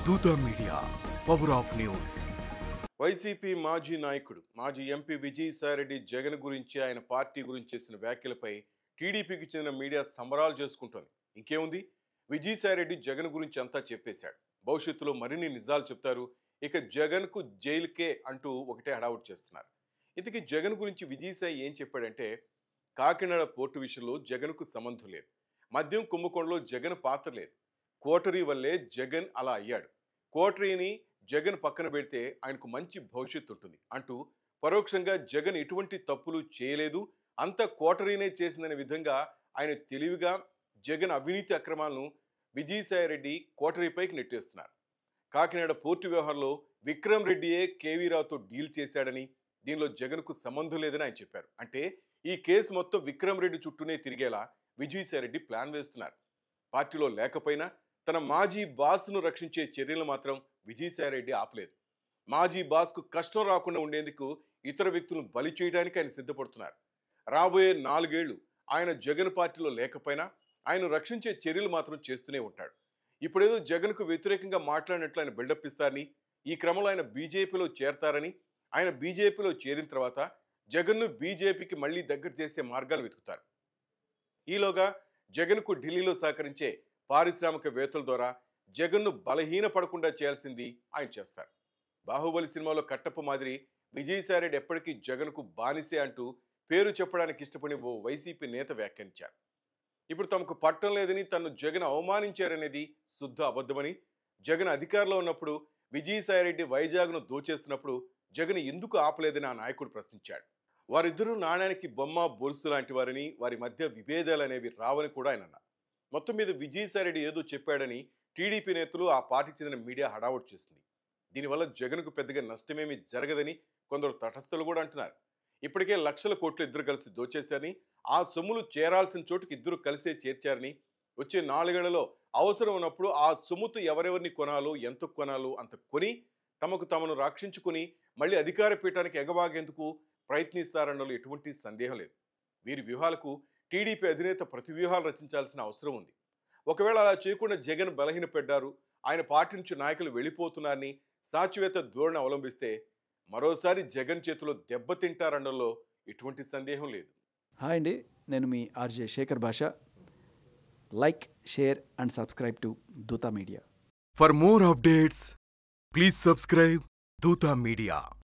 దూత media power of news. YCP మాజీ నాయకుడు మాజీ ఎంపీ విజయసాయిరెడ్డి జగన్ గురించి ఆయన పార్టీ గురించి చేసిన వ్యాఖ్యలపై టీడీపీకి చెందిన మీడియా సంబరాలు చేసుకుంటోంది. ఇంకేముంది, విజయసాయిరెడ్డి జగన్ గురించి అంతా చెప్పేశాడు. భవిష్యత్తులో మరిన్ని నిజాలు చెప్తారు. ఇక జగన్కు జైలుకే అంటూ ఒకటే హడావుడి చేస్తున్నారు. ఇంతకీ జగన్ గురించి విజయసాయి ఏం చెప్పాడంటే, కాకినాడ పోర్టు విషయంలో జగన్కు సంబంధం లేదు, మద్యం కుంభకోణంలో జగన్ పాత్ర లేదు, కోటరీ వల్లే జగన్ అలా అయ్యాడు, కోటరీని జగన్ పక్కన పెడితే ఆయనకు మంచి భవిష్యత్తు ఉంటుంది అంటూ పరోక్షంగా జగన్ ఎటువంటి తప్పులు చేయలేదు, అంత కోటరీనే చేసిందనే విధంగా ఆయన తెలివిగా జగన్ అవినీతి అక్రమాలను విజయసాయిరెడ్డి కోటరీపైకి నెట్టేస్తున్నారు. కాకినాడ పోర్టు వ్యవహారంలో విక్రమ్ రెడ్డియే కేవీ రావుతో డీల్ చేశాడని, దీనిలో జగన్కు సంబంధం లేదని ఆయన చెప్పారు. అంటే ఈ కేసు మొత్తం విక్రమ్ రెడ్డి చుట్టూనే తిరిగేలా విజయసాయిరెడ్డి ప్లాన్ వేస్తున్నారు. పార్టీలో లేకపోయినా తన మాజీ బాస్ను రక్షించే చర్యలు మాత్రం విజయసాయిరెడ్డి ఆపలేదు. మాజీ బాస్కు కష్టం రాకుండా ఉండేందుకు ఇతర వ్యక్తులను బలి చేయడానికి ఆయన సిద్ధపడుతున్నారు. రాబోయే 4 ఏళ్లు ఆయన జగన్ పార్టీలో లేకపోయినా ఆయన రక్షించే చర్యలు మాత్రం చేస్తూనే ఉంటాడు. ఇప్పుడేదో జగన్కు వ్యతిరేకంగా మాట్లాడినట్లు ఆయన బిల్డప్ ఇస్తారని, ఈ క్రమంలో ఆయన బీజేపీలో చేరతారని, ఆయన బీజేపీలో చేరిన తర్వాత జగన్ను బీజేపీకి మళ్లీ దగ్గర చేసే మార్గాలు వెతుకుతారు. ఈలోగా జగన్కు ఢిల్లీలో సహకరించే పారిశ్రామికవేత్తల ద్వారా జగన్ను బలహీనపడకుండా చేయాల్సింది ఆయన చేస్తారు. బాహుబలి సినిమాలో కట్టప్ప మాదిరి విజయసాయిరెడ్డి ఎప్పటికీ జగన్కు బానిసే అంటూ పేరు చెప్పడానికి ఇష్టపడి ఓ వైసీపీ నేత వ్యాఖ్యానించారు. ఇప్పుడు తమకు పట్టం లేదని తను జగన్ అవమానించారనేది శుద్ధ అబద్ధమని, జగన్ అధికారంలో ఉన్నప్పుడు విజయసాయిరెడ్డి వైజాగ్ను దోచేస్తున్నప్పుడు జగన్ ఎందుకు ఆపలేదని ఆ నాయకుడు ప్రశ్నించాడు. వారిద్దరూ నాణ్యానికి బొమ్మ బొరుసు లాంటి వారని, వారి మధ్య విభేదాలు అనేవి రావని కూడా ఆయన అన్నారు. మొత్తం మీద విజయసాయిరెడ్డి ఏదో చెప్పాడని టీడీపీ నేతలు, ఆ పార్టీకి చెందిన మీడియా హడావుడి చేస్తుంది. దీనివల్ల జగన్కు పెద్దగా నష్టమేమీ జరగదని కొందరు తటస్థులు కూడా అంటున్నారు. ఇప్పటికే లక్షల కోట్లు ఇద్దరు కలిసి దోచేశారని, ఆ సొమ్ములు చేరాల్సిన చోటుకి ఇద్దరు కలిసే చేర్చారని, వచ్చే 4 ఏళ్లలో అవసరం ఉన్నప్పుడు ఆ సొమ్ముతో ఎవరెవరిని కొనాలో, ఎంత కొనాలో అంత కొని తమకు తమను రక్షించుకుని మళ్ళీ అధికార పీఠానికి ఎగబాగేందుకు ప్రయత్నిస్తారన్నలో ఎటువంటి సందేహం లేదు. వీరి వ్యూహాలకు టీడీపీ అధినేత ప్రతి వ్యూహాలు రచించాల్సిన అవసరం ఉంది. ఒకవేళ అలా చేయకుండా జగన్ బలహీనపడ్డారు, ఆయన పార్టీ నుంచి నాయకులు వెళ్ళిపోతున్నారని సాచివేత ధోరణి అవలంబిస్తే మరోసారి జగన్ చేతిలో దెబ్బతింటారన్నలో ఎటువంటి సందేహం లేదు. హాయ్ అండి, నేను మీ RJ Shekhar Basha. Like, share and subscribe to Dootha Media. For more updates please subscribe Dootha media.